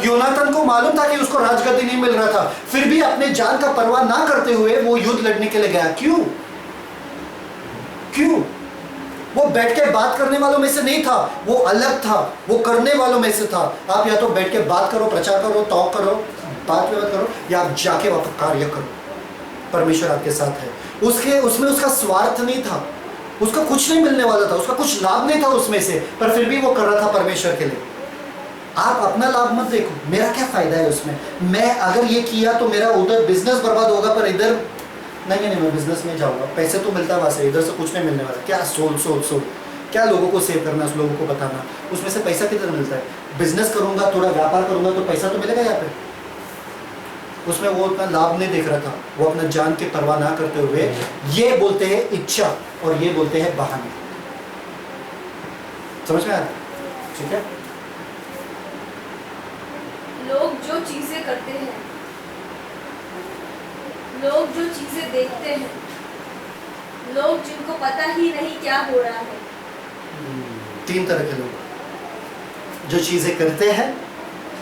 योनातान को मालूम था कि उसको राजगद्दी नहीं मिल रहा था, फिर भी अपने जान का परवाह ना करते हुए वो युद्ध लड़ने के लिए गया। क्यों? क्यों? वो बैठ के बात करने वालों में से नहीं था, वो अलग था, वो करने वालों में से था। आप या तो बैठ के बात करो, प्रचार करो, टॉक करो, बात करो, या आप जाके वहां पर कार्य करो। परमेश्वर आपके साथ है। उसमें उसका स्वार्थ नहीं था, उसका कुछ नहीं मिलने वाला था, उसका कुछ लाभ नहीं था उसमें से, पर फिर भी वो कर रहा था परमेश्वर के लिए। आप अपना लाभ मत देखो, मेरा क्या फायदा है उसमें, मैं अगर ये किया तो मेरा उधर बिजनेस बर्बाद होगा, पर इधर नहीं, मैं बिजनेस में जाऊंगा, पैसे तो मिलता है वहां से, इधर से कुछ नहीं मिलने वाला। क्या सोल क्या लोगों को सेव करना, लोगों को बताना, उसमें से पैसा किधर मिलता है? बिजनेस करूंगा, थोड़ा व्यापार करूंगा तो पैसा तो मिलेगा यहाँ पे। उसमें वो उतना लाभ नहीं देख रहा था, वो अपना जान की परवाह ना करते हुए, ये बोलते हैं इच्छा और ये बोलते हैं बहाने। समझ में आ रहा? ठीक है। लोग जो चीजें करते हैं, लोग जो चीजें देखते हैं, लोग जिनको पता ही नहीं क्या हो रहा है। 3 तरह के लोग, जो चीजें करते हैं,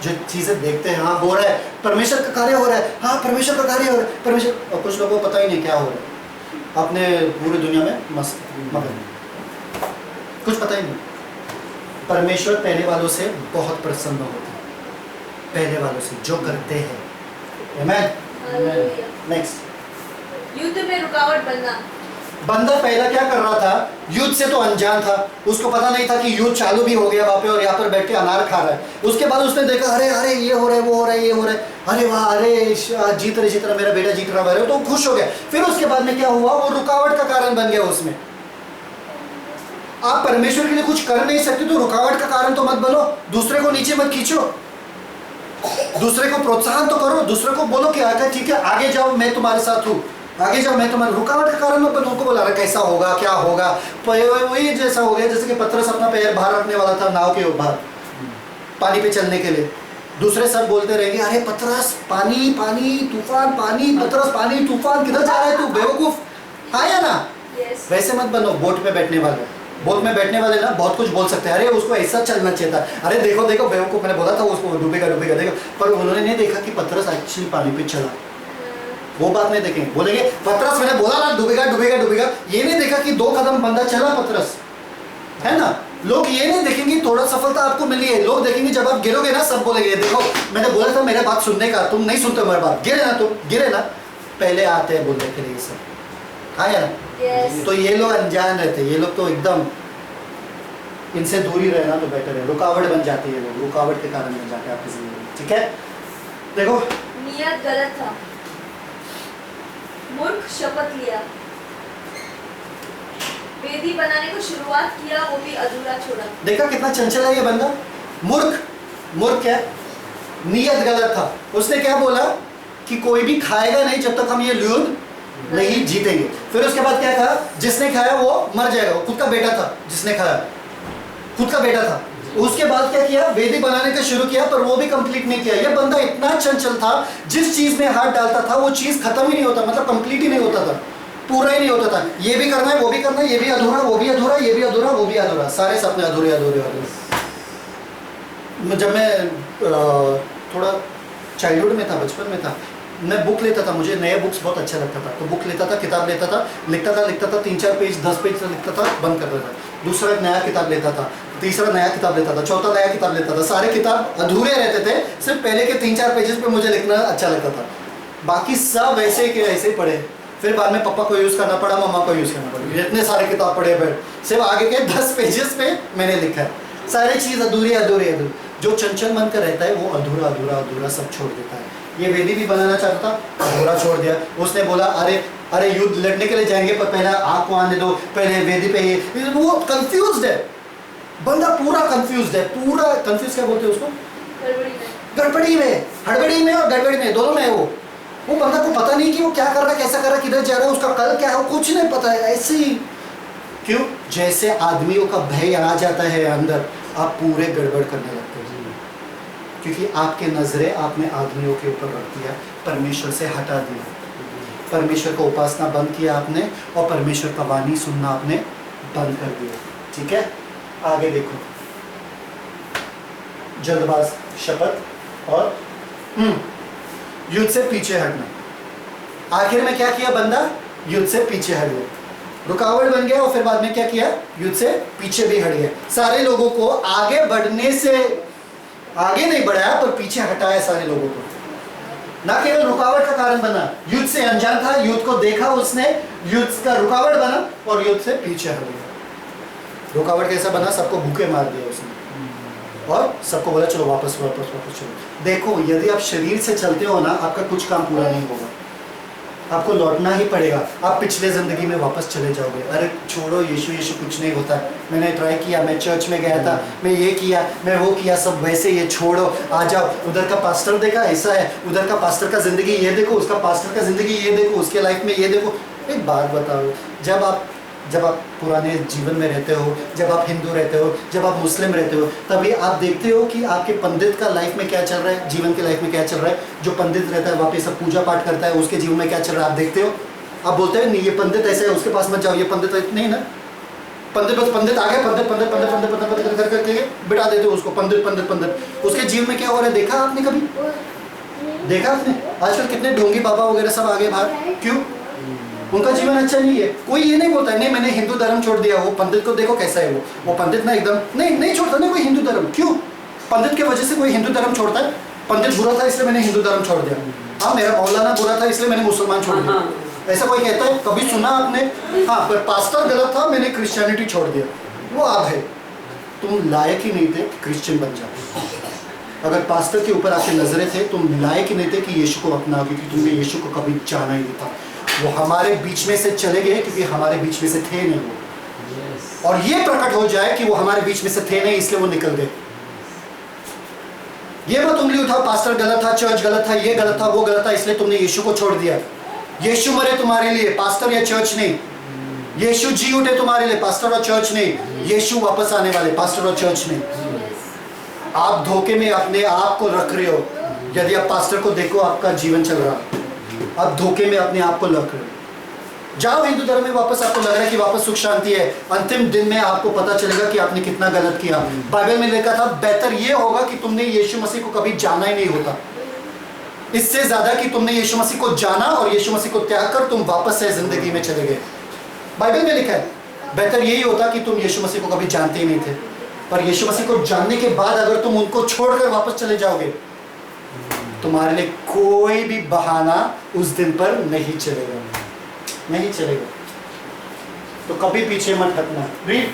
जो चीजें देखते हैं, हाँ हो रहा है, परमेश्वर का कार्य हो रहा है, हाँ परमेश्वर का कार्य हो रहा है, परमेश्वर, और कुछ लोगों को पता ही नहीं क्या हो रहा है, अपने पूरी दुनिया में मस्त मगन, कुछ पता ही नहीं। परमेश्वर पहले वालों से बहुत प्रसन्न होते हैं, पहले वालों से जो करते हैं। आमेन। नेक्स्ट, युद्ध में रुकावट बनना। बंदा पहला क्या कर रहा था? युद्ध से तो अनजान था, उसको पता नहीं था कि युद्ध चालू भी हो गया वहां पे, और यहाँ पर बैठ के अनार खा रहा है। उसके बाद उसने देखा, अरे अरे ये हो रहा है, वो हो रहा है, ये हो रहा है, अरे वाह, अरे जीत रहा, मेरा बेटा जीत रहा है, तो खुश हो गया। फिर उसके बाद में क्या हुआ? वो रुकावट का कारण बन गया उसमें। आप परमेश्वर के लिए कुछ कर नहीं सकते तो रुकावट का कारण तो मत बनो, दूसरे को नीचे मत खींचो, दूसरे को प्रोत्साहन तो करो, दूसरे को बोलो कि आगे ठीक है, आगे जाओ, मैं तुम्हारे साथ हूँ, आगे जाओ, मैं तुम्हारे। रुकावट का कारण मत बनो, उनको बोला कैसा होगा, क्या होगा, वही जैसा हो गया जैसे कि पतरस अपना पैर बाहर रखने वाला था नाव के बाहर पानी पे चलने के लिए। दूसरे सब बोलते रहेंगे, अरे पतरस पानी पानी तूफान, पानी पतरस पानी तूफान, किधर जा रहा है तू बेवकूफ, हाँ या ना? वैसे मत बनो। बोट में बैठने वाले ना बहुत कुछ बोल सकते हैं, अरे उसको ऐसा चलना चाहिए था, अरे देखो देखो बेवकूफ, मैंने बोला था उसको डूबेगा देखो, पर उन्होंने नहीं देखा कि पतरस एक्चुअली पानी पे चला। वो बात नहीं देखेंगे, बोलेंगे पतरस मैंने बोला ना डूबेगा, ये नहीं देखा कि 2 कदम बंदा चला पतरस, है ना? लोग ये नहीं देखेंगे थोड़ा सफलता आपको मिली है, लोग देखेंगे जब आप गिरोगे ना, सब बोलेंगे देखो मैंने बोला था मेरे बात सुनने का, तुम नहीं सुनते मेरी बात, गिरे ना, पहले आते हैं बोलने के लिए सब, हाँ या ना? तो ये लोग अनजान रहते, ये लोग तो एकदम, इनसे दूरी रहना तो बेटर है। रुकावट बन जाती है, लोग रुकावट के कारण बन जाते हैं आपकी जिंदगी में। ठीक है, देखो नियत गलत था, मूर्ख शपथ लिया, वेदी बनाने को शुरुआत किया, वो भी अधूरा छोड़ा। देखा कितना चंचल है ये बंदा। मूर्ख क्या? नियत गलत था। उसने क्या बोला कि कोई भी खाएगा नहीं जब तक हम ये युद्ध नहीं जीतेंगे। फिर उसके बाद क्या कहा? जिसने खाया वो मर जाएगा। वो खुद का बेटा था, जिसने खाया खुद का बेटा था। उसके बाद क्या किया? वेदी बनाने का शुरू किया, पर वो भी कंप्लीट नहीं किया। ये बंदा इतना चंचल था, जिस चीज में हाथ डालता था वो चीज खत्म ही नहीं होता, मतलब कंप्लीट ही नहीं होता था, पूरा ही नहीं होता था। ये भी करना है, वो भी करना है, ये भी अधूरा, वो भी अधूरा, ये भी अधूरा, वो भी अधूरा, सारे सपने अधूरे अधूरे अधूरे। जब मैं थोड़ा चाइल्डहुड में था, बचपन में था, मैं बुक लेता था, मुझे नए बुक्स बहुत अच्छा लगता था, तो बुक लेता था, किताब लेता था, लिखता था 3-4 पेज 10 पेज लिखता था, बंद कर देता था। दूसरा नया किताब लेता था, तीसरा नया किताब लेता था, चौथा नया किताब लेता था। सारे किताब अधूरे रहते थे, सिर्फ पहले के 3-4 पेजेस पे मुझे लिखना अच्छा लगता था, बाकी सब ऐसे के ऐसे पढ़े। फिर बाद में पापा को यूज़ करना पड़ा, मम्मा को यूज़ करना पड़ा, इतने सारे किताब पढ़े, सिर्फ आगे के 10 पेजेस पे मैंने लिखा है। सारी चीज़ अधूरी अधूरी अधूरी। जो चंचल मन का रहता है वो अधूरा अधूरा अधूरा सब छोड़ देता है। ये वेदी भी बनाना चाहता था, अधूरा छोड़ दिया। उसने बोला अरे युद्ध लड़ने के लिए जाएंगे, पर पहले आग को आने दो, पहले वेदी पे ये। वो कंफ्यूज्ड है बंदा, पूरा कंफ्यूज्ड है, पूरा कंफ्यूज क्या बोलते हैं उसको? गड़बड़ी में, हड़बड़ी में और गड़बड़ी में, दोनों में है वो बंदा को पता नहीं कि वो क्या कर रहा है, कैसा कर रहा है, किधर जा रहा है, उसका कल क्या है, कुछ नहीं पता है। ऐसे ही क्यों? जैसे आदमियों का भय आ जाता है अंदर, आप पूरे गड़बड़ करने लगते हैं, क्योंकि आपके नजरें आपने आदमियों के ऊपर रख दिया, परमेश्वर से हटा दिया, परमेश्वर को उपासना बंद किया आपने, और परमेश्वर का वाणी सुनना आपने बंद कर दिया। ठीक है, आगे देखो। जल्दबाज शपथ, और युद्ध से पीछे हटना। आखिर में क्या किया बंदा? युद्ध से पीछे हट गया, रुकावट बन गया, और फिर बाद में क्या किया? युद्ध से पीछे भी हट गया। सारे लोगों को आगे बढ़ने से आगे नहीं बढ़ाया, पर पीछे हटाया सारे लोगों को। ना केवल रुकावट का कारण बना, युद्ध से अनजान था, युद्ध को देखा उसने, युद्ध का रुकावट बना और युद्ध से पीछे हट गया। रुकावट कैसा बना? सबको भूखे मार दिया उसने, और सबको बोला चलो वापस वापस वापस चलो। देखो, यदि आप शरीर से चलते हो ना, आपका कुछ काम पूरा नहीं होगा, आपको लौटना ही पड़ेगा। आप पिछले ज़िंदगी में वापस चले जाओगे। अरे छोड़ो, यीशु यीशु कुछ नहीं होता, मैंने ट्राई किया, मैं चर्च में गया था, मैं ये किया, मैं वो किया, सब वैसे, ये छोड़ो, आ जाओ। उधर का पास्टर देखा ऐसा है, उधर का पास्टर का ज़िंदगी ये देखो, उसका पास्टर का ज़िंदगी ये देखो, उसके लाइफ में ये देखो। एक बात बताओ, जब आप पुराने जीवन में रहते हो, जब आप हिंदू रहते हो, जब आप मुस्लिम रहते हो, तभी आप देखते हो कि आपके पंडित का लाइफ में क्या चल रहा है, जीवन के लाइफ में क्या चल रहा है। जो पंडित रहता है वहाँ पे सब पूजा पाठ करता है, उसके जीवन में क्या चल रहा है आप देखते हो। आप बोलते हैं नहीं ये पंडित ऐसा है, उसके पास मत जाओ, ये पंडित नहीं ना। पंडित बस पंडित आ गया, पंडित पंडित पंडित पंडित पंडित पंडित करके बिठा देते हो उसको, पंडित पंडित पंडित। उसके जीवन में क्या हो रहा है देखा आपने कभी? देखा आपने? आजकल कितने ढोंगी बाबा वगैरह सब आगे बाहर, क्यों? उनका जीवन अच्छा नहीं है। कोई ये नहीं बोलता है नहीं मैंने हिंदू धर्म छोड़ दिया, वो पंडित को देखो कैसा है वो पंडित ना एकदम नहीं छोड़ता ना कोई हिंदू धर्म। क्यों? पंडित के वजह से कोई हिंदू धर्म छोड़ता है? पंडित बुरा था इसलिए मैंने हिंदू धर्म छोड़ दिया, हाँ मेरा मौलाना बुरा था इसलिए मैंने मुसलमान छोड़ दिया, ऐसा कोई कहता है? कभी सुना आपने? हाँ, पर पास्टर गलत था मैंने क्रिश्चियनिटी छोड़ दिया। वो आप है, तुम लायक ही नहीं थे क्रिश्चियन बन जाओ। अगर पास्टर के ऊपर आपकी नजरें थे, तुम लायक ही नहीं थे कि यीशु को अपनाओ, क्योंकि तुमने यीशु को कभी जाना ही नहीं था। वो हमारे बीच में से चले गए क्योंकि हमारे बीच में से थे नहीं वो। और ये प्रकट हो जाए कि वो हमारे बीच में से थे नहीं, इसलिए वो निकल गए। ये मत उंगली उठाओ पास्टर गलत था, चर्च गलत था, ये गलत था, वो गलत था, इसलिए तुमने यीशु को छोड़ दिया। यीशु मरे तुम्हारे लिए, पास्टर या चर्च नहीं। यीशु जी उठे तुम्हारे लिए, पास्टर और चर्च नहीं। यीशु वापस आने वाले, पास्टर और चर्च नहीं। आप धोखे में अपने आप को रख रहे हो। यदि आप पास्टर को देखो आपका जीवन चल रहा, आप धोखे में अपने आप को रख रहे हो। जाओ हिंदू धर्म में वापस, आपको लग रहा है कि वापस सुख शांति है, अंतिम दिन में आपको पता चलेगा कि आपने कितना गलत किया। बाइबल में लिखा था बेहतर ये होगा कि तुमने यीशु मसीह को कभी जाना ही नहीं होता, इससे ज्यादा कि तुमने यीशु मसीह को जाना और यीशु मसीह को त्याग कर तुम वापस से जिंदगी में चले गए। बाइबल में लिखा है बेहतर यही होता कि तुम यीशु मसीह को कभी जानते ही नहीं थे, पर यीशु मसीह को जानने के बाद अगर तुम उनको छोड़कर वापस चले जाओगे, तुम्हारे लिए कोई भी बहाना उस दिन पर नहीं चलेगा, नहीं चलेगा। तो कभी पीछे मत हटना। Read,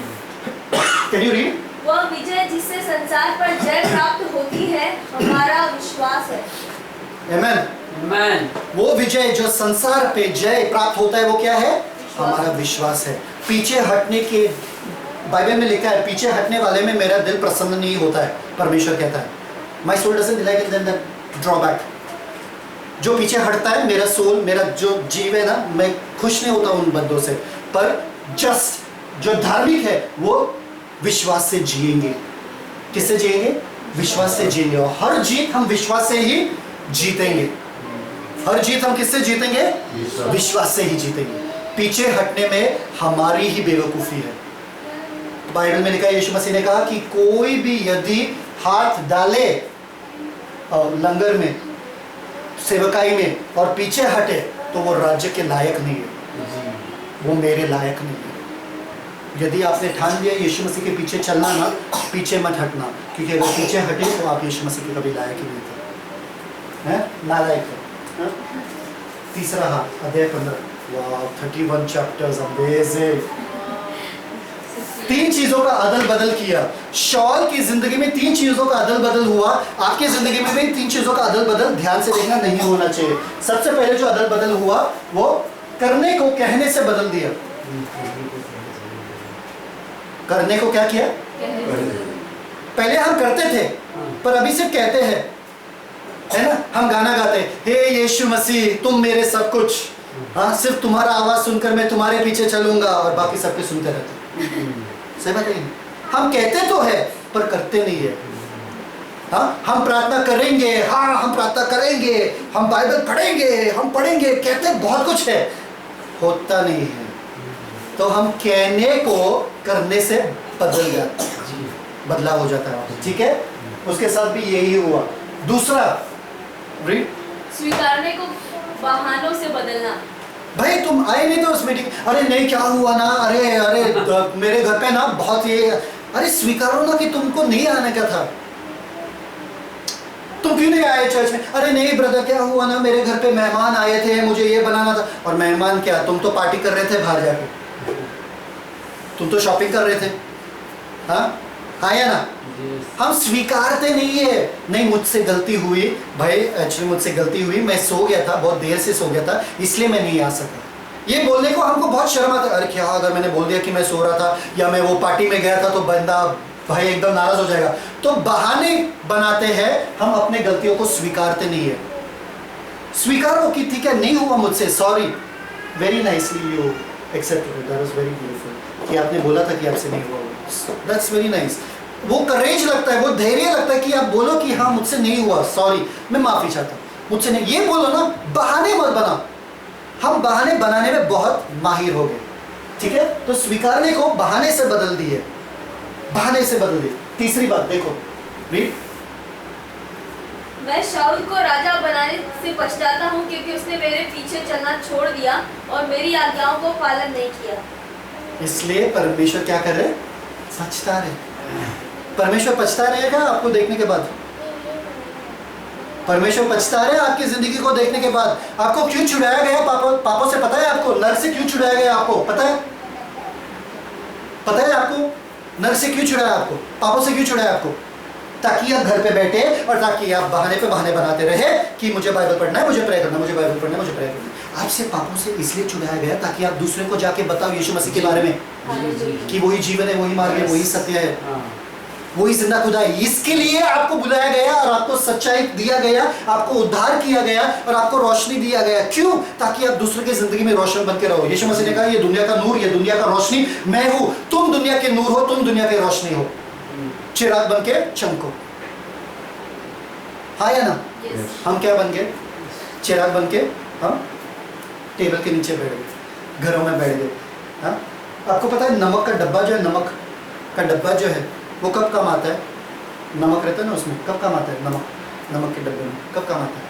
can you read? वह विजय जिससे संसार पर जय प्राप्त होती है हमारा विश्वास है। आमेन। आमेन। वो विजय जो संसार पे जय प्राप्त होता है वो क्या है? हमारा विश्वास है। पीछे हटने के, बाइबल में लिखा है पीछे हटने वाले में मेरा दिल प्रसन्न नहीं होता है, परमेश्वर कहता है। My soul doesn't delight in them that draw back. जो पीछे हटता है मेरा सोल, मेरा जो जीव है ना, मैं खुश नहीं होता उन बंदों से। पर जस्ट जो धार्मिक है वो विश्वास से जिएंगे। किससे जिएंगे? विश्वास से जिएंगे। और हर जीत हम विश्वास से ही जीतेंगे। हर जीत हम किससे जीतेंगे? विश्वास से ही जीतेंगे। पीछे हटने में हमारी ही बेवकूफ़ी है। बाइबल में लिखा है, यीशु मसीह ने कहा कि कोई भी यदि हाथ डाले लंगर में, सेवकाई में, और पीछे हटे तो वो राज्य के लायक नहीं है, वो मेरे लायक नहीं है। यदि आपने ठान लिया यीशु मसीह के पीछे चलना ना, पीछे मत हटना, क्योंकि अगर पीछे हटे तो आप यीशु मसीह के कभी लायक ही नहीं थे, हैं? नालायक है। तीसरा हाथ, अध्याय 15। वाह, 31 चैप्टर्स, अमेजिंग। 3 चीजों का अदल बदल किया। शॉल की जिंदगी में 3 चीजों का अदल बदल हुआ। आपकी जिंदगी में भी 3 चीजों का अदल बदल ध्यान से देखना नहीं होना चाहिए। सबसे पहले जो अदल बदल हुआ वो करने को कहने से बदल दिया। करने को क्या किया? पहले हम करते थे पर अभी सिर्फ कहते हैं, है ना? हम गाना गाते, हे यीशु मसीह तुम मेरे सब कुछ, हाँ सिर्फ तुम्हारा आवाज सुनकर मैं तुम्हारे पीछे चलूंगा, और बाकी सबके सुनते रहते। सही बात है। हम कहते तो है पर करते नहीं है। हाँ, हम प्रार्थना करेंगे, हाँ हम प्रार्थना करेंगे, हम बाइबल पढ़ेंगे, हम पढ़ेंगे, कहते बहुत कुछ है, होता नहीं है। तो हम कहने को करने से बदल जाता है, बदलाव हो जाता है। ठीक है, उसके साथ भी यही हुआ। दूसरा रीड। स्वीकारने को बहानों से बदलना। भाई तुम आए नहीं तो उस मीटिंग, अरे नहीं क्या हुआ ना, अरे अरे मेरे घर पे ना बहुत ये, अरे स्वीकारो ना कि तुमको नहीं आने का था। तुम क्यों नहीं आए चर्च में? अरे नहीं ब्रदर क्या हुआ ना, मेरे घर पे मेहमान आए थे, मुझे ये बनाना था। और मेहमान क्या, तुम तो पार्टी कर रहे थे बाहर जाके, तुम तो शॉपिंग कर रहे थे। हाँ या ना? हम स्वीकारते नहीं है, नहीं मुझसे गलती हुई भाई, एक्चुअली मुझसे गलती हुई, मैं सो गया था, बहुत देर से सो गया था, इसलिए मैं नहीं आ सका। ये बोलने को हमको बहुत शर्म आता है। अरे क्या अगर मैंने बोल दिया कि मैं सो रहा था या मैं वो पार्टी में गया था तो बंदा भाई एकदम नाराज हो जाएगा। तो बहाने बनाते हैं हम, अपने गलतियों को स्वीकारते नहीं है। स्वीकारो कि ठीक है नहीं हुआ मुझसे, sorry, very nicely you accepted, that was very beautiful कि आपने बोला था कि आपसे नहीं हुआ, दैट्स वेरी नाइस। वो करेज लगता है, वो धैर्य लगता है कि आप बोलो कि हाँ मुझसे नहीं हुआ, सॉरी, मैं माफी चाहता हूँ, मुझसे नहीं, ये बोलो ना, बहाने मत बना। हम बहाने बनाने में बहुत माहिर हो गए, ठीक है? तो स्वीकारने को बहाने से बदल दिए, बहाने से बदल दिए। तीसरी बात देखो, रीड। मैं शाऊल को राजा बनाने से पछताता हूँ क्योंकि उसने मेरे पीछे चलना छोड़ दिया और मेरी आज्ञाओं को पालन नहीं किया। इसलिए परमेश्वर क्या कर रहे? पछता रहे। परमेश्वर पछता रहेगा आपको देखने के बाद। परमेश्वर पछता रहे आपकी जिंदगी को देखने के बाद। आपको क्यों छुड़ाया गया पापों से? पता है आपको? नर से क्यों छुड़ाया गया आपको? पता है? पता है आपको नर से क्यों छुड़ाया आपको? पापों से क्यों छुड़ाया आपको? ताकि आप घर पे बैठे और ताकि आप बहाने पे बहाने बनाते रहे कि मुझे बाइबल पढ़ना है, मुझे प्रे करना, मुझे बाइबल पढ़ना है, मुझे प्रे करना है। आपसे पापों से इसलिए छुड़ाया गया ताकि आप दूसरे को जाके बताओ यीशु मसीह के बारे में कि वही जीवन है, वही मार्ग है, वही सत्य है, वही जिंदा खुदा है। इसके लिए आपको बुलाया गया और आपको सच्चाई दिया गया, आपको उद्धार किया गया और आपको रोशनी दिया गया। क्यों? ताकि आप दूसरे की जिंदगी में रोशन बन के रहो। यीशु मसीह ने कहा ये दुनिया का नूर, ये दुनिया का रोशनी मैं हूं। तुम दुनिया के नूर हो, तुम दुनिया की रोशनी हो, चिराग बन के चमको। हाँ या ना? हम क्या बन गए? चिराग बन के हम टेबल के नीचे बैठ गए, घरों में बैठ गए। हाँ, आपको पता है नमक का डब्बा जो है, नमक का डब्बा जो है वो कब काम आता है? नमक रहता है ना उसमें, कब काम आता है? नमक के डब्बे में कब काम आता है?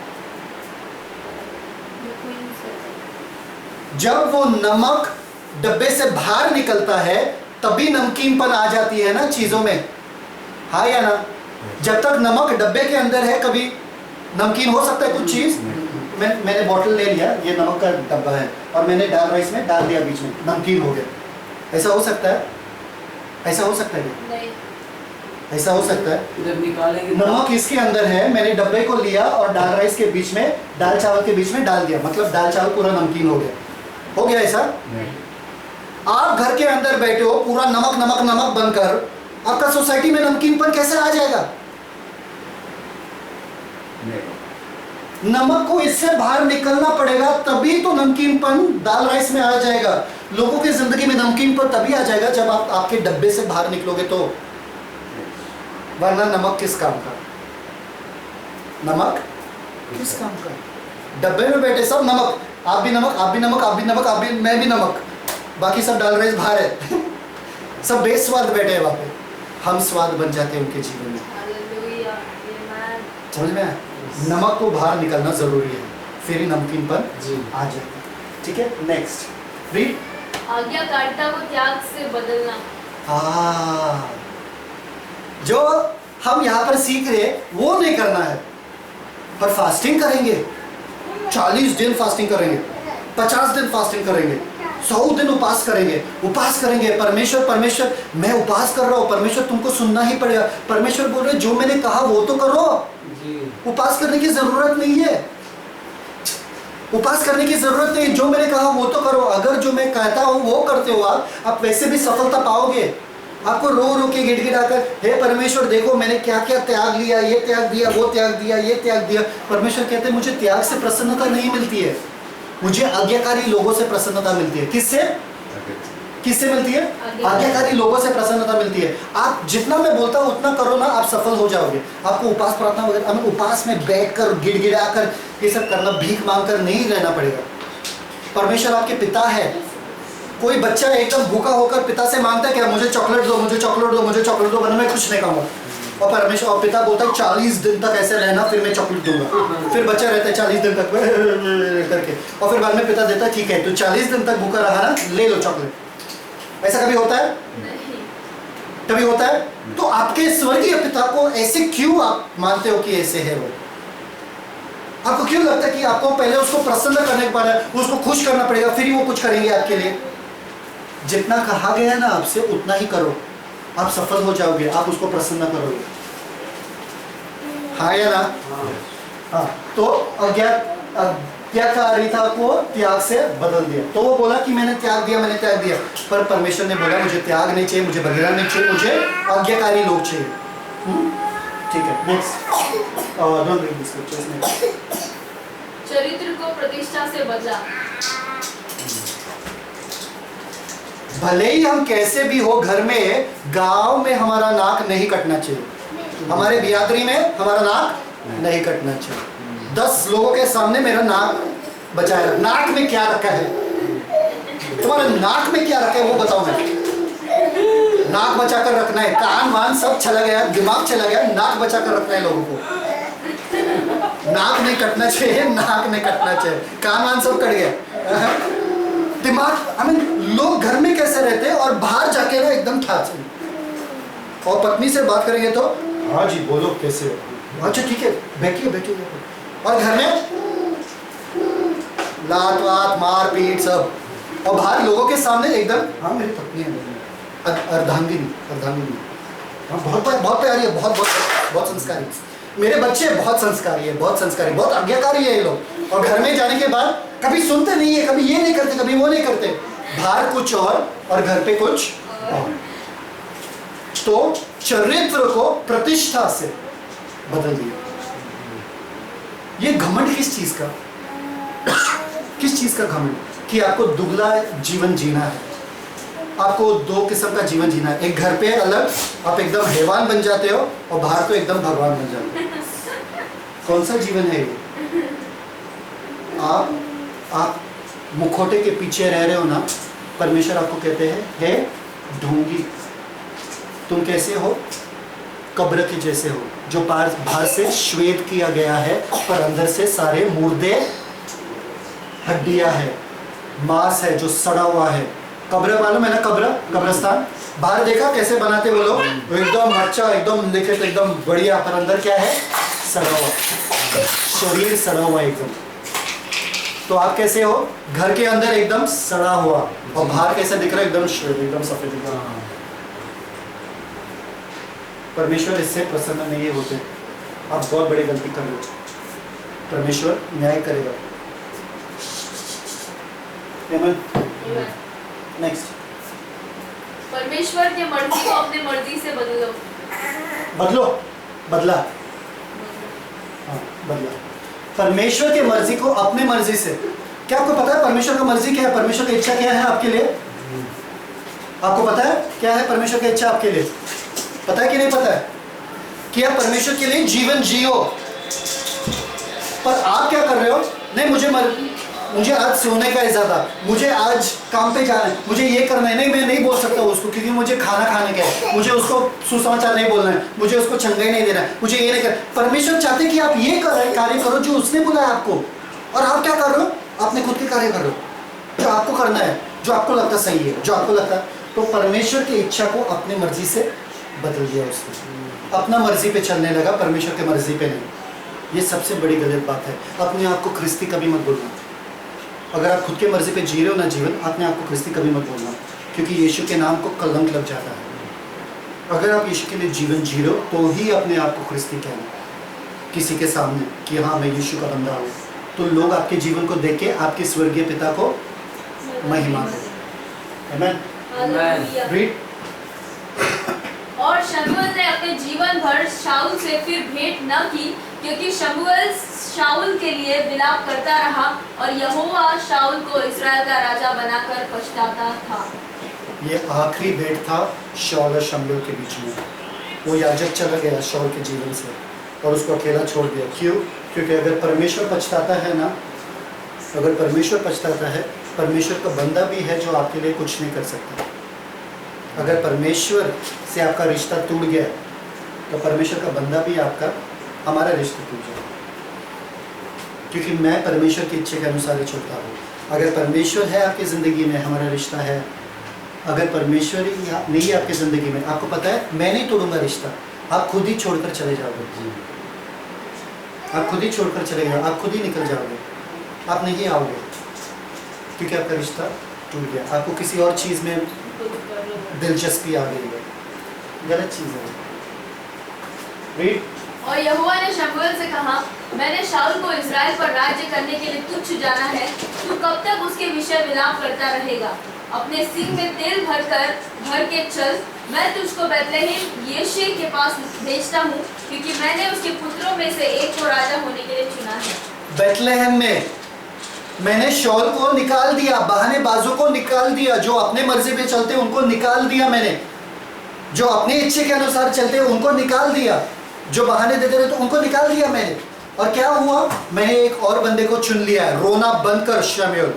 जब वो नमक डब्बे से बाहर निकलता है तभी नमकीनपन आ जाती है ना चीजों में। हाँ या ना? जब तक नमक डब्बे के अंदर है कभी नमकीन हो सकता है कुछ चीज। मैंने बॉटल ले लिया, ये नमक का डब्बा है और मैंने दाल राइस में डाल दिया, बीच में नमकीन हो गया, ऐसा हो सकता है? ऐसा हो सकता है? नहीं, ऐसा हो सकता है? जब निकालेंगे नमक इसके अंदर है, मैंने डब्बे को लिया और दाल राइस के बीच में, दाल चावल के बीच में डाल दिया, मतलब दाल चावल पूरा नमकीन हो गया। हो गया ऐसा? आप घर के अंदर बैठे हो, पूरा नमक नमक नमक बनकर आपका सोसाइटी में नमकीनपन कैसे आ जाएगा? नमक को इससे बाहर निकलना पड़ेगा तभी तो नमकीनपन दाल राइस में आ जाएगा। लोगों की जिंदगी में नमकीनपन तभी आ जाएगा जब आप आपके डब्बे से बाहर निकलोगे तो, वरना नमक किस काम का? नमक किस काम का? डब्बे में बैठे सब नमक, आप भी नमक, आप भी नमक, आप भी नमक, आप भी, मैं भी नमक, बाकी सब दाल राइस बाहर है सब बेस्वाद बैठे हैं वहां पे। हम स्वाद बन जाते हैं उनके जीवन में। समझ में आया? नमक को बाहर निकलना जरूरी है, फिर ही नमकीनपन आ जाएगा। ठीक है, नेक्स्ट रीड। आज्ञाकारिता को त्याग से बदलना। जो हम यहाँ पर सीख रहे वो नहीं करना है, पर फास्टिंग करेंगे, 40 दिन फास्टिंग करेंगे, 50 दिन फास्टिंग करेंगे, 100 दिन उपास करेंगे, उपास करेंगे। परमेश्वर मैं उपास कर रहा हूँ, परमेश्वर तुमको सुनना ही पड़ेगा। परमेश्वर बोल रहे जो मैंने कहा वो तो करो, उपास करने की जरूरत नहीं है, उपास करने की जरूरत नहीं, जो मैंने कहा वो तो करो। अगर जो मैं कहता हूँ वो करते हो आप वैसे भी सफलता पाओगे। आपको रो रो के गिड़गिड़ा कर, हे परमेश्वर देखो मैंने क्या क्या त्याग लिया, ये त्याग दिया, वो त्याग दिया, ये त्याग दिया। परमेश्वर कहते हैं मुझे त्याग से प्रसन्नता नहीं मिलती है, मुझे आज्ञाकारी लोगों से प्रसन्नता मिलती है। किससे? किससे मिलती है? आज्ञाकारी लोगों से प्रसन्नता मिलती है। आप जितना मैं बोलता हूँ उतना करो ना, आप सफल हो जाओगे। आपको उपास प्रार्थना वगैरह, उपास में बैठकर गिड़गिड़ा कर ये सब करना, भीख मांग कर नहीं रहना पड़ेगा। परमेश्वर आपके पिता है। कोई बच्चा एकदम भूखा होकर पिता से मांगता है क्या, मुझे चॉकलेट दो, मुझे चॉकलेट दो, मुझे चॉकलेट दो, वरना मैं कुछ नहीं खाऊंगा। और परमेश्वर और पिता बोलता है 40 दिन तक ऐसे रहना, फिर मैं चॉकलेट दूंगा। फिर बच्चा रहता है 40 दिन तक करके, और फिर बाद में पिता देता है ठीक है तो 40 दिन तक भूखा रहा ना, ले लो चॉकलेट। ऐसा कभी होता है? नहीं। कभी होता है? तो आपके स्वर्गीय पिता को ऐसे क्यों आप मानते हो कि ऐसे है वो? आपको क्यों लगता है कि आपको पहले उसको प्रसन्न करने के बाद उसको खुश करना पड़ेगा, फिर ही वो कुछ करेंगे आपके लिए? जितना कहा गया है ना आपसे उतना ही करो, आप सफल हो जाओगे, आप उसको प्रसन्न करोगे। हाँ या ना? हाँ। तो आज्ञाकारिता को त्याग से बदल दिया। तो वो बोला कि मैंने त्याग दिया, पर परमेश्वर ने बोला मुझे त्याग नहीं चाहिए, मुझे बगैरा नहीं चाहिए, मुझे आज्ञाकारी लोग चाहिए। ठीक है, next. Don't read this scriptures. चरित्र को प्रतिष्ठा से बचा। भले ही हम कैसे भी हो, घर में गांव में हमारा नाक नहीं कटना चाहिए, हमारे बिरादरी में हमारा नाक नहीं कटना चाहिए। 10 लोगों के सामने मेरा नाक बचाए रख। नाक में क्या रखा है? तुम्हारे नाक में क्या रखा है वो बताओ। मैं नाक बचा कर रखना है, कान वान सब चला गया, दिमाग चला गया, नाक बचा कर रखना है लोगों को। नाक नहीं कटना चाहिए, नाक नहीं कटना चाहिए, कान वान सब कट गया, दिमाग। लोग घर में कैसे रहते हैं और बाहर जाके ना एकदम ठाक से। और पत्नी से बात करेंगे तो हाँ जी बोलो कैसे हो, अच्छा ठीक है बैठिए। और घर में लात वात मार पीट सब, और बाहर लोगों के सामने एकदम हाँ मेरी पत्नी है, अर्धांगिनी। हाँ बहुत प्यारी है, बहुत संस्कारी। मेरे बच्चे बहुत संस्कारी है, बहुत आज्ञाकारी है ये लोग। और घर में जाने के बाद कभी सुनते नहीं है, कभी ये नहीं करते, कभी वो नहीं करते, बाहर कुछ और घर पे कुछ और। तो चरित्र को प्रतिष्ठा से बदल दिया। ये घमंड किस चीज का? किस चीज का घमंड? कि आपको दुगला जीवन जीना है, आपको 2 किस्म का जीवन जीना है। एक घर पे अलग आप एकदम हैवान बन जाते हो, और बाहर तो एकदम भगवान बन जाते हो। कौन सा जीवन है ये? आप मुखौटे के पीछे रह रहे हो ना। परमेश्वर आपको कहते हैं हे ढोंगी, तुम कैसे हो? कब्र के जैसे हो, जो बाहर से श्वेत किया गया है पर अंदर से सारे मुर्दे हड्डियां है, मांस है जो सड़ा हुआ है। कब्र मालूम है ना? कब्रस्तान बाहर देखा कैसे बनाते वो लोग, एकदम अच्छा, एकदम देखे तो एकदम बढ़िया, पर अंदर क्या है? सड़ा हुआ शरीर, सड़ा हुआ एकदम। तो आप कैसे हो? घर के अंदर एकदम सड़ा हुआ, और बाहर कैसे दिख रहा है? एकदम श्वेत, एकदम सफेद दिख रहा है। परमेश्वर इससे प्रसन्न नहीं होते। आप बहुत बड़ी गलती कर रहे हो, परमेश्वर न्याय करेगा। नेक्स्ट। परमेश्वर के मर्जी को अपने मर्जी से बदला। परमेश्वर की मर्जी को अपने मर्जी से। क्या आपको पता है परमेश्वर का मर्जी क्या है? परमेश्वर की इच्छा क्या है आपके लिए? आपको पता है क्या है परमेश्वर की इच्छा आपके लिए? पता है कि नहीं पता है? कि आप परमेश्वर के लिए जीवन जियो। पर आप क्या कर रहे हो? नहीं मुझे आज सोने का इरादा, मुझे आज काम पे जाना है, मुझे ये करना है। नहीं, मैं नहीं बोल सकता उसको, क्योंकि मुझे खाना खाने का है, मुझे उसको सुसमाचार नहीं बोलना है, मुझे उसको चंगाई नहीं देना है, मुझे ये नहीं कर। परमेश्वर चाहते कि आप ये कार्य करो जो उसने बोला है आपको, और आप क्या कर रहे हो? अपने खुद के कार्य कर रहे हो, जो आपको करना है, जो आपको लगता सही है, जो आपको लगता है। तो परमेश्वर की इच्छा को अपनी मर्जी से बदल दिया उसने, अपना मर्जी पे चलने लगा, परमेश्वर की मर्जी पे नहीं। ये सबसे बड़ी गलत बात है। अपने आप को ख्रिस्ती कभी मत बोलना। अगर आप खुद के मर्जी पे जी रहे हो ना जीवन, अपने आप को ख्रिस्ती कभी मत बोलना, क्योंकि यीशु के नाम को कलंक लग जाता है। अगर आप यीशु के लिए जीवन जी रहे हो तो ही अपने आप को ख्रिस्ती कहना किसी के सामने कि हाँ मैं यीशु का बंदा हूँ, तो लोग आपके जीवन को देख के आपके स्वर्गीय पिता को महिमा दें। आमीन। रीड। और शमूएल ने अपने जीवन भर शाऊल से फिर भेंट न की, क्योंकि शमूएल शाऊल के लिए विलाप करता रहा, और यहोवा शाऊल को इस्राएल का राजा बनाकर पछताता था। ये आखिरी भेंट था शाऊल और शमूएल के बीच में। वो याजक चला गया शाऊल के जीवन से और उसको अकेला छोड़ दिया। क्यों? क्योंकि अगर परमेश्वर पछताता है ना, अगर परमेश्वर पछताता है, परमेश्वर का बंदा भी है जो आपके लिए कुछ नहीं कर सकता। अगर परमेश्वर से आपका रिश्ता टूट गया तो परमेश्वर का बंदा भी आपका हमारा रिश्ता टूट जाएगा, क्योंकि मैं परमेश्वर की इच्छा के अनुसार ही चलता हूँ। अगर परमेश्वर है आपकी ज़िंदगी में, हमारा रिश्ता है। अगर परमेश्वर ही नहीं है आपकी ज़िंदगी में, आपको पता है मैं नहीं तोड़ूंगा रिश्ता, आप खुद ही छोड़कर चले जाओगे, आप खुद ही छोड़कर चले जाओगे, आप खुद ही निकल जाओगे, आप नहीं आओगे, क्योंकि आपका रिश्ता टूट गया। आपको किसी और चीज़ में दिलचस्पी आ गई है, गलत चीज़ है। रीड। और यहोवा ने शमूएल से कहा, मैंने शाऊल को इस्राएल पर राज्य करने के लिए तुच्छ जाना है। तू कब तक उसके विषय विलाप करता रहेगा? अपने सिंह में तेल भर के चल। मैं तुझको बैतलहम यिशै के पास भेजता हूँ, क्योंकि मैंने उसके पुत्रों में से एक को राजा होने के लिए चुना है। बैतलहम में मैंने शाऊल को निकाल दिया, बहानेबाजों को निकाल दिया, जो अपने मर्जी पे चलते उनको निकाल दिया मैंने, जो अपनी इच्छे के अनुसार चलते उनको निकाल दिया, जो बहाने देते रहे तो उनको निकाल दिया मैंने। और क्या हुआ? मैंने एक और बंदे को चुन लिया है। रोना बंद कर शमूएल,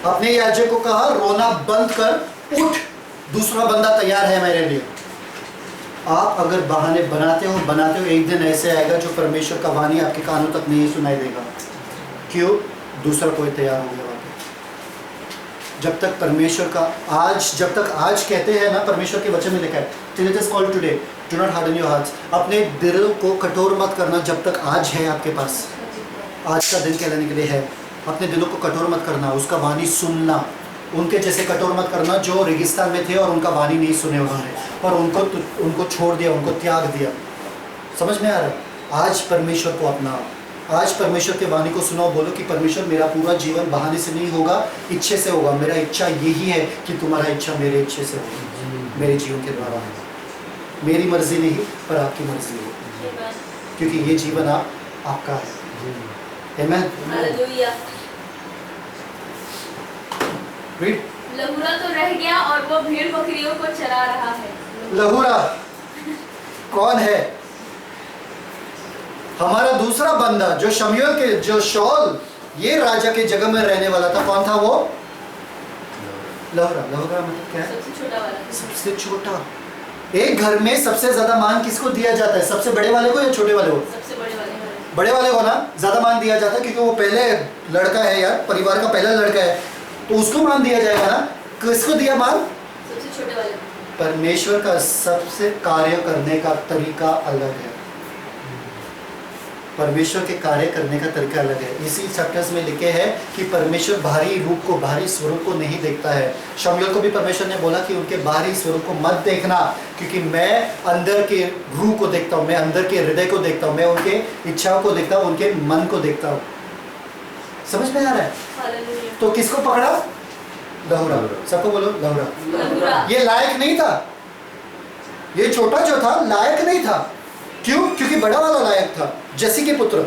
अपने याजक को कहा रोना बंद कर, उठ, दूसरा बंदा तैयार है मेरे लिए। आप अगर बहाने बनाते हो, एक दिन ऐसे आएगा जो परमेश्वर का वाणी आपके कानों तक नहीं सुनाई देगा। क्यों? दूसरा कोई तैयार हो गया वहाँ पे। जब तक परमेश्वर का जब तक आज कहते हैं ना, परमेश्वर के वचन में लिखा है, till it is called today, do not harden your hearts. अपने दिल को कठोर मत करना जब तक आज है आपके पास, आज का दिन कहलाने के लिए है। अपने दिलों को कठोर मत करना, उसका वाणी सुनना। उनके जैसे कठोर मत करना जो रेगिस्तान में थे और उनका वाणी नहीं सुने उन्होंने, और उनको छोड़ दिया, उनको त्याग दिया। समझ में आ रहा है? आज परमेश्वर को अपना, आज परमेश्वर के वाणी को सुनो, बोलो कि परमेश्वर मेरा पूरा जीवन बहाने से नहीं होगा, इच्छे से होगा। मेरा इच्छा यही है कि तुम्हारा इच्छा मेरे इच्छे से होगी, मेरे जीवन के द्वारा है। मेरी मर्जी नहीं पर आपकी मर्जी हो, क्योंकि ये जीवन आपका है। आमीन। हालेलुया। रीड। लहुरा तो रह गया और वो भेड़ बकरियों को चरा रहा है। लहुरा कौन है? हमारा दूसरा बंदा जो शमूएल के, जो शाऊल ये राजा के जगह में रहने वाला था, कौन था वो? लहुरा। लहुरा मतलब क्या है? सबसे छोटा वाला। सबसे छोटा। एक घर में सबसे ज्यादा मान किसको दिया जाता है? सबसे बड़े वाले को या छोटे वाले को? सबसे बड़े वाले को। बड़े वाले को ना ज्यादा मान दिया जाता है, क्योंकि वो पहले लड़का है यार, परिवार का पहला लड़का है, तो उसको मान दिया जाएगा ना। किसको दिया मान? सबसे छोटे वाले। परमेश्वर का सबसे कार्य करने का तरीका अलग है। परमेश्वर के कार्य करने का तरीका अलग है। इसी चैप्टर्स में लिखे हैं कि परमेश्वर बाहरी रूप को, बाहरी स्वरूप को नहीं देखता है। शमूएल को भी परमेश्वर ने बोला कि उनके बाहरी स्वरूप को मत देखना, क्योंकि मैं अंदर के रूह को देखता हूँ, मैं अंदर के हृदय को देखता हूँ, मैं उनके इच्छाओं को देखता हूँ, उनके मन को देखता हूँ। समझ में आ रहा है? हालेलुया। तो किसको पकड़ा? लहुरा। सबको बोलो लहुरा। लहुरा। ये लायक नहीं था, ये छोटा जो था लायक नहीं था। क्यों? क्योंकि बड़ा वाला लायक था, जैसी के पुत्र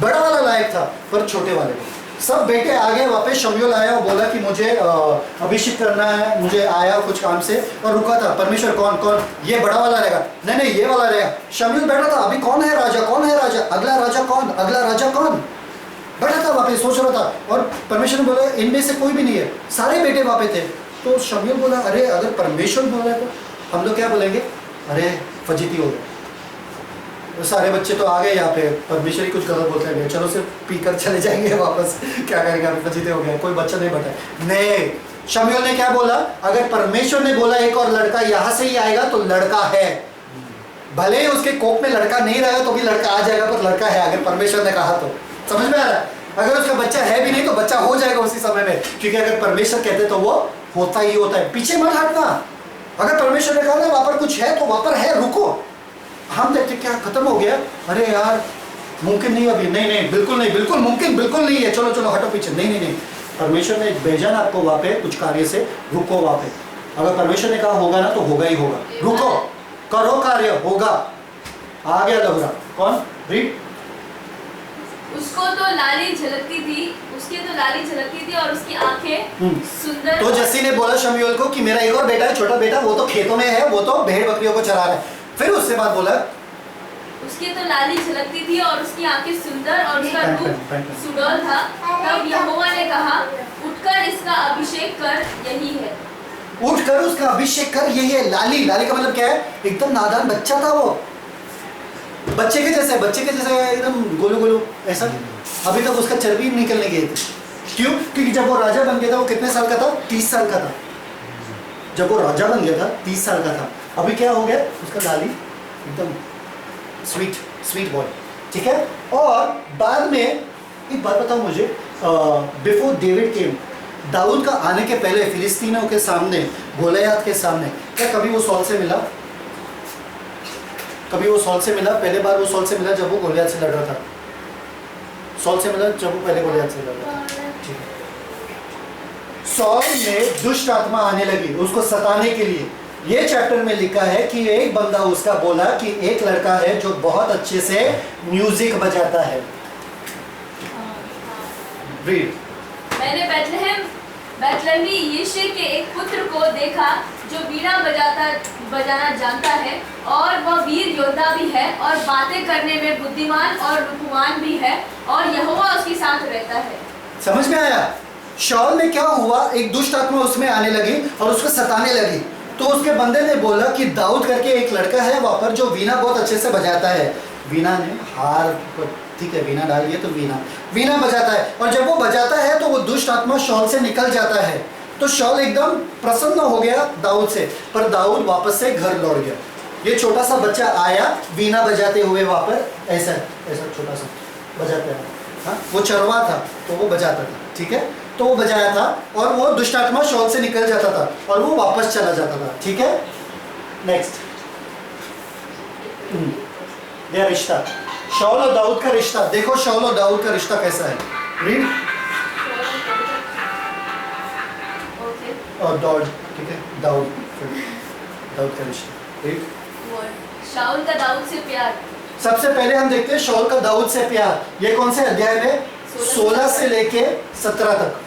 बड़ा वाला लायक था, पर छोटे वाले सब बेटे आ गए। वापस शमूएल आया और बोला कि मुझे अभिषेक करना है, मुझे आया कुछ काम से और रुका था। परमेश्वर कौन कौन? ये बड़ा वाला रहेगा, नहीं ये वाला रहेगा। शमूएल बैठा था, अभी कौन है राजा, कौन है राजा, अगला राजा कौन, अगला राजा कौन? बैठा था वहाँ पे, सोच रहा था। और परमेश्वर ने बोला इनमें से कोई भी नहीं है, सारे बेटे वहाँ पे थे। तो शमूएल बोला अरे अगर परमेश्वर बोला है तो हम लोग क्या बोलेंगे? अरे फजीती हो गई। तो सारे बच्चे तो आ गए यहाँ पे, परमेश्वर ही कुछ गलत बोलते हैं, चलो सिर्फ पीकर चले जाएंगे वापस, क्या करेंगे, अभी फजीते हो गए, कोई बच्चा नहीं बटा। नहीं, शमूएल ने क्या बोला? अगर परमेश्वर ने बोला एक और लड़का यहाँ से ही आएगा तो लड़का है। भले ही उसके कोख में लड़का नहीं रहेगा तो भी लड़का आ जाएगा, पर लड़का है अगर परमेश्वर ने कहा तो। समझ में आ रहा है? अगर उसका बच्चा है भी नहीं तो बच्चा हो जाएगा उसी समय में, क्योंकि अगर परमेश्वर कहते तो वो होता ही होता है। पीछे मत हटना। अगर परमेश्वर ने कहा ना वहाँ पर कुछ है तो वहाँ पर है, रुको। हम देखते क्या खत्म हो गया, अरे यार मुमकिन नहीं अभी, नहीं बिल्कुल नहीं, बिल्कुल मुमकिन बिल्कुल नहीं है, चलो चलो हटो पीछे। नहीं, परमेश्वर ने भेजा ना आपको वहाँ पे कुछ कार्य से, रुको वहाँ पे। अगर परमेश्वर ने कहा होगा ना तो होगा ही होगा, रुको, करो कार्य, होगा। आ गया लहुरा। कौन? रीड। उसको तो लाली झलकती थी, उसकी तो लाली झलकती थी और उसकी आंखें सुंदर। तो जस्सी ने बोला शमूएल को कि मेरा एक और बेटा है, छोटा बेटा, वो तो खेतों में है, वो तो भेड़ बकरियों को चरा रहा है। फिर उससे बाद बोला उसकी तो लाली झलकती थी और उसकी आंखें सुंदर और उसका रूप सुडौल था। तब यहोवा ने कहा उठकर इसका अभिषेक कर, यही है। उठकर उसका अभिषेक कर। ये लाली, लाली का मतलब क्या है? एकदम नादान बच्चा था वो, बच्चे के जैसे एकदम गोलू गोलू ऐसा। अभी तक उसका चर्बी निकलने गई थी। क्यों? क्योंकि जब वो राजा बन गया था, वो कितने साल का था? 30 साल का था। जब वो राजा बन गया था 30 साल का था। अभी क्या हो गया? उसका लाली एकदम स्वीट बॉय, ठीक है। और बाद में एक बात बताओ मुझे, बिफोर डेविड केम, दाऊद का आने के पहले फिलिस्तीनियों के सामने, गोलियत के सामने, क्या कभी वो सॉल से मिला? कभी वो सॉल से मिला? पहले बार वो सॉल से मिला जब वो गोलियत से लड़ रहा था। सॉल से मिला जब वो पहले गोलियत से लड़ रहा था, ठीक है। सॉल में दुष्ट आत्मा आने लगी उसको सताने के लिए। ये चैप्टर में लिखा है कि एक बंदा उसका बोला कि एक लड़का है जो बहुत अच्छे से म्यूजिक बजाता है। रीड। मैंने बैतलहमी यिशै के एक पुत्र को देखा जो वीणा बजाना जानता है, और वह वीर योद्धा भी है, और बातें करने में बुद्धिमान और रूपवान भी है, और यहोवा उसके साथ रहता है। समझ में आया? शाऊल में क्या हुआ? एक दुष्ट आत्मा उसमें आने लगी और उसको सताने लगी। तो उसके बंदे ने बोला कि दाऊद करके एक लड़का है वहाँ पर जो वीणा बहुत अच्छे से बजाता है। वीणा ने हार, ठीक है, वीणा डाल दिया तो वीणा बजाता है। और जब वो बजाता है तो वो दुष्ट आत्मा शाऊल से निकल जाता है। तो शाऊल एकदम प्रसन्न हो गया दाऊद से, पर दाऊद वापस से घर लौट गया। ये छोटा सा बच्चा आया वीणा बजाते हुए वहाँ पर, ऐसा छोटा सा बजाते हैं। हाँ, वो चरवा था तो वो बजाता था, ठीक है। तो वो बजाया था और वो दुष्ट आत्मा शाऊल से निकल जाता था और वो वापस चला जाता था, ठीक है। नेक्स्ट, ये रिश्ता शाऊल और दाऊद का रिश्ता देखो। शाऊल और दाऊद का रिश्ता कैसा है? रीड। और दाऊद, ठीक है, दाऊद का रिश्ता। रीड। शाऊल का दाऊद से प्यार। सबसे पहले हम देखते हैं शाऊल का दाऊद से प्यार। ये कौन से अध्याय में? 16 से लेके 17 तक।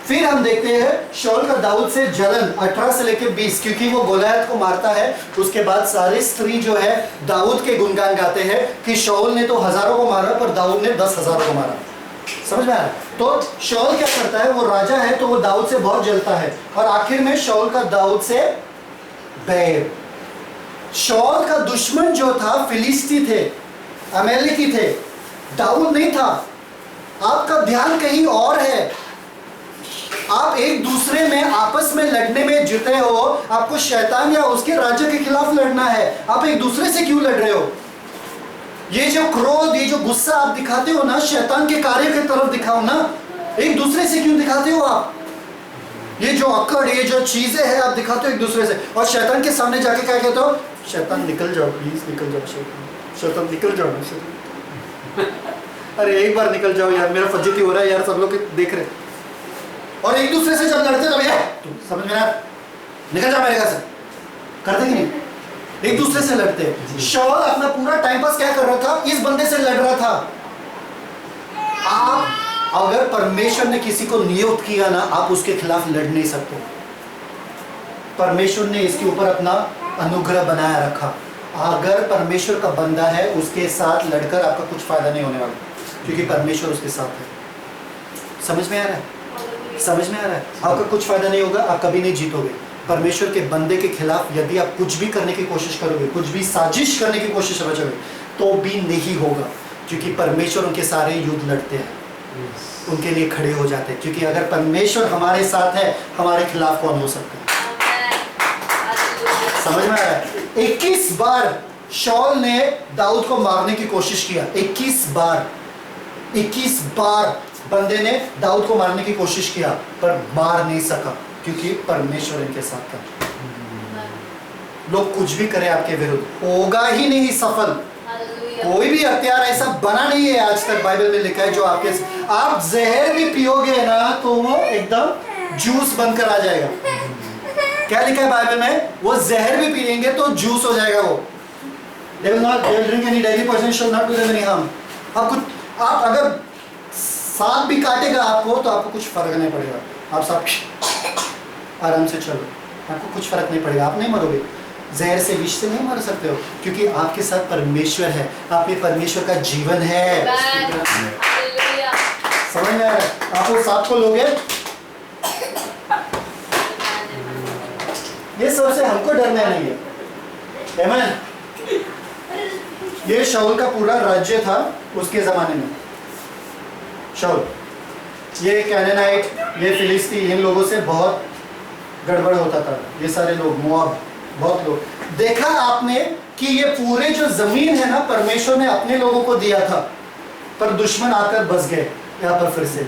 फिर हम देखते हैं शाऊल का दाऊद से जलन 18 से लेके 20, क्योंकि वो गोलियत को मारता है। उसके बाद सारे स्त्री जो है दाऊद के गुणगान गाते हैं कि शाऊल ने तो हजारों को मारा पर दाऊद ने 10,000 को मारा। समझ में आया? तो शाऊल क्या करता है? वो राजा है तो वो दाऊद से बहुत जलता है, और आखिर में शाऊल का दाऊद से बैर। शाऊल का दुश्मन जो था फिलिस्ती थे, अमेरिकी थे, दाऊद नहीं था। आपका ध्यान कहीं और है। आप एक दूसरे में आपस में लड़ने में जीते हो। आपको शैतान या उसके राज्य के खिलाफ लड़ना है। आप एक दूसरे से क्यों लड़ रहे हो? ये जो क्रोध, ये जो गुस्सा आप दिखाते हो ना, शैतान के कार्य की तरफ दिखाओ ना। एक दूसरे से क्यों दिखाते हो आप? ये जो अकड़, ये जो चीजें हैं आप दिखाते हो एक दूसरे से, और शैतान के सामने जाके क्या कहते हो? शैतान निकल जाओ, प्लीज निकल जाओ, शैतान निकल जाओ ना। अरे एक बार निकल जाओ यार, मेरा फज्जती हो रहा है यार, सब लोग देख रहे। और एक दूसरे से जब लड़ते तब यार समझ में आया, निकल जा मेरे घर से, करते कि नहीं? एक दूसरे से लड़ते। शाऊल अपना पूरा टाइम पास क्या कर रहा था? इस बंदे से लड़ रहा था। आप अगर परमेश्वर ने किसी को नियुक्त किया ना, आप उसके खिलाफ लड़ नहीं सकते। परमेश्वर ने इसके ऊपर अपना अनुग्रह बनाया रखा। अगर परमेश्वर का बंदा है, उसके साथ लड़कर आपका कुछ फायदा नहीं होने वाला, क्योंकि परमेश्वर उसके साथ है। समझ में आ रहा है? समझ में आ रहा है? आपका कुछ फायदा नहीं होगा, आप कभी नहीं जीतोगे। परमेश्वर के बंदे के खिलाफ यदि आप कुछ भी करने की कोशिश करोगे, कुछ भी साजिश करने की कोशिश करोगे, तो भी नहीं होगा, क्योंकि परमेश्वर उनके सारे युद्ध लड़ते हैं, उनके लिए खड़े हो जाते हैं। क्योंकि अगर परमेश्वर हमारे साथ है, हमारे खिलाफ कौन हो सकता है? समझ में आ रहा है? 21 बार शाऊल ने दाऊद को मारने की कोशिश किया। 21 बार बंदे ने दाऊद को मारने की कोशिश किया, पर मार नहीं सका, क्योंकि परमेश्वर इनके साथ था। लोग कुछ भी करें आपके विरुद्ध, होगा ही नहीं सफल। कोई भी हथियार ऐसा बना नहीं है आज तक, बाइबल में लिखा है, जो आप जहर भी पियोगे ना तो वो एकदम जूस बनकर आ जाएगा। क्या लिखा है बाइबल में? वो जहर भी पिएंगे तो जूस हो जाएगा वो। They will drink any deadly poison shall not do them any harm। आप अगर सांप भी काटेगा आपको तो आपको कुछ फर्क नहीं पड़ेगा। आप सब आराम से चलो, आपको कुछ फर्क नहीं पड़ेगा, आप नहीं मरोगे। जहर से, विष से नहीं मर सकते हो, क्योंकि आपके साथ परमेश्वर है, आप में परमेश्वर का जीवन है। समझ में आ रहा है? आप वो सांप को लोगे, ये सबसे हमको डरना नहीं है। आमीन। ये शाऊल का पूरा राज्य था उसके जमाने में। शाऊल, ये कैनानाइट, ये फिलिस्ती, इन लोगों से बहुत गड़बड़ होता था। ये सारे लोग, मोआब, बहुत लोग। देखा आपने कि ये पूरे जो जमीन है ना, परमेश्वर ने अपने लोगों को दिया था, पर दुश्मन आकर बस गए यहाँ पर फिर से।